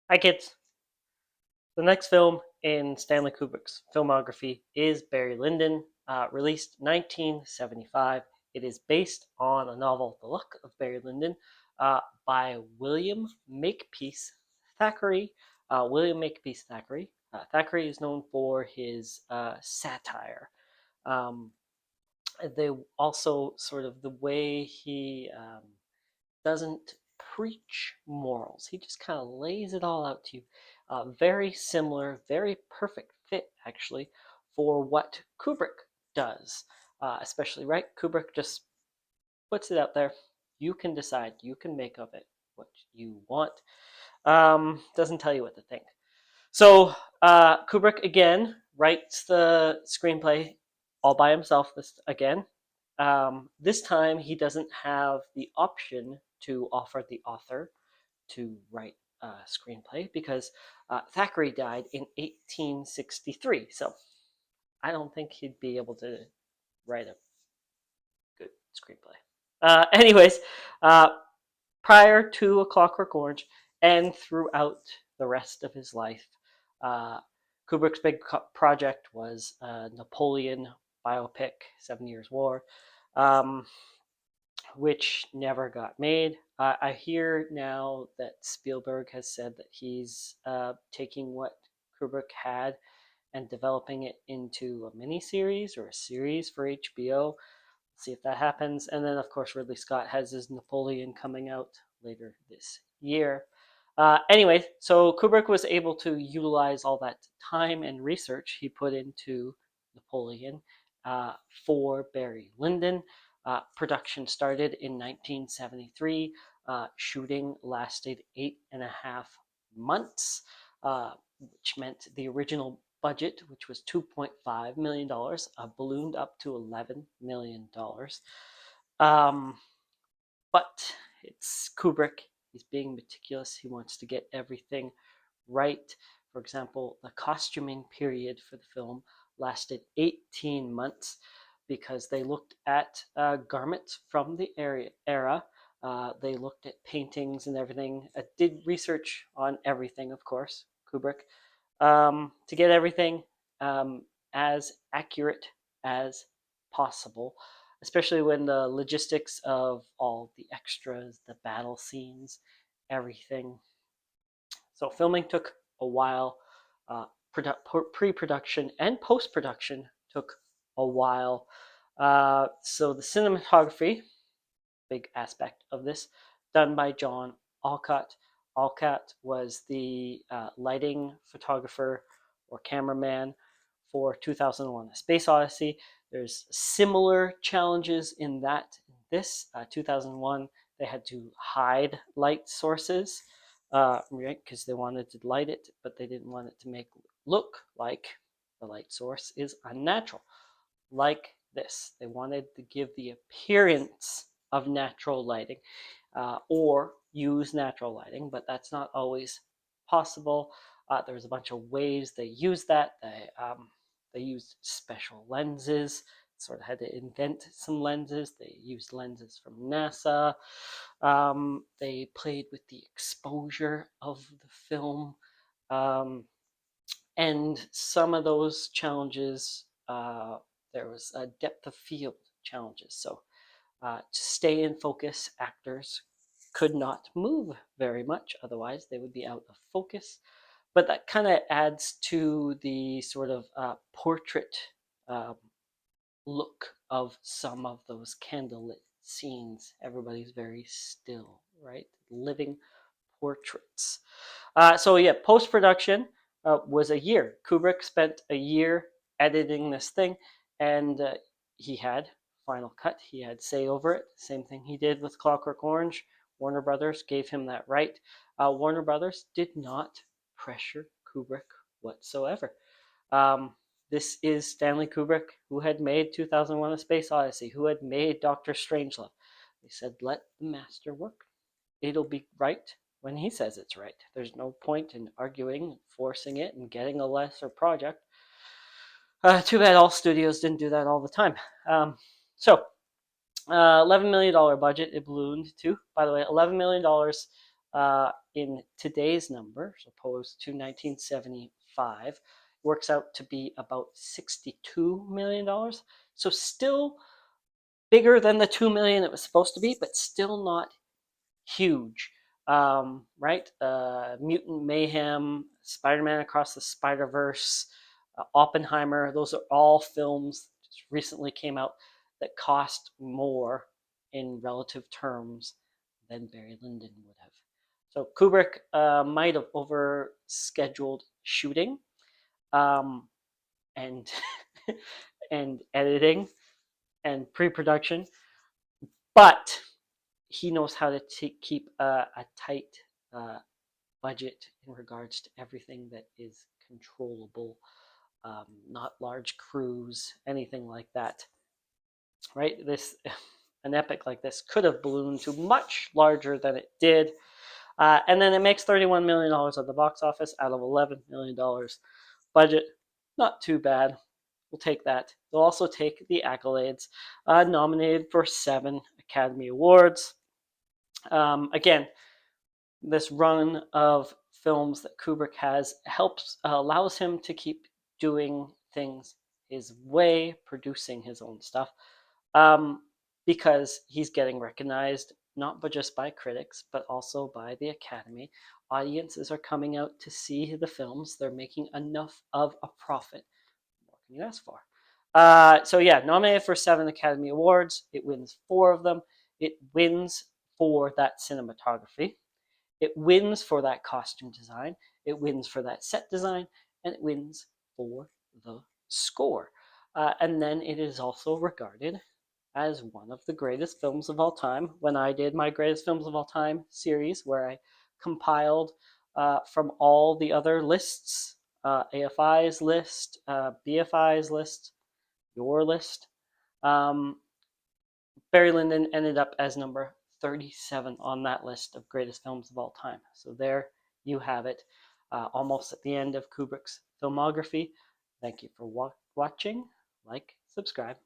Hi, kids. The next film in Stanley Kubrick's filmography is Barry Lyndon, released 1975. It is based on a novel, The Luck of Barry Lyndon, by William Makepeace Thackeray. William Makepeace Thackeray. Thackeray is known for his satire. Um, they also sort of the way he doesn't preach morals. He just kind of lays it all out to you. Very similar, very perfect fit, actually, for what Kubrick does, especially, right? Kubrick just puts it out there. You can decide, you can make of it what you want. Doesn't tell you what to think. So, Kubrick again writes the screenplay all by himself again. This time, he doesn't have the option to offer the author to write a screenplay because Thackeray died in 1863. So I don't think he'd be able to write a good screenplay. Anyways, uh, prior to A Clockwork Orange and throughout the rest of his life, uh, Kubrick's big project was Napoleon biopic, 7 Years' War. Um, which never got made. I hear now that Spielberg has said that he's taking what Kubrick had and developing it into a miniseries or a series for HBO. See if that happens. And then, of course, Ridley Scott has his Napoleon coming out later this year. Anyway, so Kubrick was able to utilize all that time and research he put into Napoleon uh, for Barry Lyndon. Production started in 1973. Shooting lasted 8.5 months, which meant the original budget, which was $2.5 million, ballooned up to $11 million. But it's Kubrick. He's being meticulous. He wants to get everything right. For example, the costuming period for the film lasted 18 months because they looked at garments from the era. They looked at paintings and everything. Did research on everything, of course, Kubrick, to get everything um, as accurate as possible, especially when the logistics of all the extras, the battle scenes, everything. So filming took a while. Uh, Pre-production and post-production took a while. So the cinematography, big aspect of this, done by John Alcott. Alcott was the lighting photographer or cameraman for 2001: A Space Odyssey. There's similar challenges in that. In this 2001, they had to hide light sources, right? Because they wanted to light it, but they didn't want it to look like the light source is unnatural. Like this, they wanted to give the appearance of natural lighting, or use natural lighting, but that's not always possible. There's a bunch of ways they use that. They used special lenses, sort of had to invent some lenses. They used lenses from NASA. They played with the exposure of the film. And some of those challenges, there was a depth of field challenges. So to stay in focus, actors could not move very much, otherwise they would be out of focus. But that kind of adds to the sort of portrait um, look of some of those candlelit scenes. Everybody's very still, right? Living portraits. So yeah, post production was a year. Kubrick spent a year editing this thing, and he had final cut. He had say over it. Same thing he did with Clockwork Orange. Warner Brothers gave him that right. Warner Brothers did not pressure Kubrick whatsoever. Um, this is Stanley Kubrick, who had made 2001: A Space Odyssey, who had made Doctor Strangelove. They said, let the master work. It'll be right when he says it's right. There's no point in arguing, forcing it, and getting a lesser project. Too bad all studios didn't do that all the time. $11 million budget it ballooned to. By the way, $11 million in today's numbers, opposed to 1975, works out to be about $62 million. So still bigger than the 2 million it was supposed to be, but still not huge. Right? Mutant Mayhem, Spider-Man Across the Spider-Verse, Oppenheimer, those are all films that just recently came out that cost more in relative terms than Barry Lyndon would have. So Kubrick might have overscheduled shooting um, and and editing and pre-production, but he knows how to keep a tight uh, budget in regards to everything that is controllable, not large crews, anything like that. Right? This an epic like this could have ballooned to much larger than it did, and then it makes $31 million at the box office out of $11 million budget. Not too bad. We'll take that. They'll also take the accolades. Nominated for 7 Academy Awards. Again, this run of films that Kubrick has allows him to keep doing things his way, producing his own stuff, um, because he's getting recognized not but just by critics, but also by the Academy. Audiences are coming out to see the films. They're making enough of a profit. What can you ask for? So yeah, nominated for 7 Academy Awards. It wins 4 of them. It wins for that cinematography. It wins for that costume design, it wins for that set design, and it wins for the score. And then it is also regarded as one of the greatest films of all time. When I did my greatest films of all time series, where I compiled from all the other lists, AFI's list, BFI's list, your list, um, Barry Lyndon ended up as number 37 on that list of greatest films of all time. So there you have it, almost at the end of Kubrick's filmography. Thank you for watching. Like, subscribe.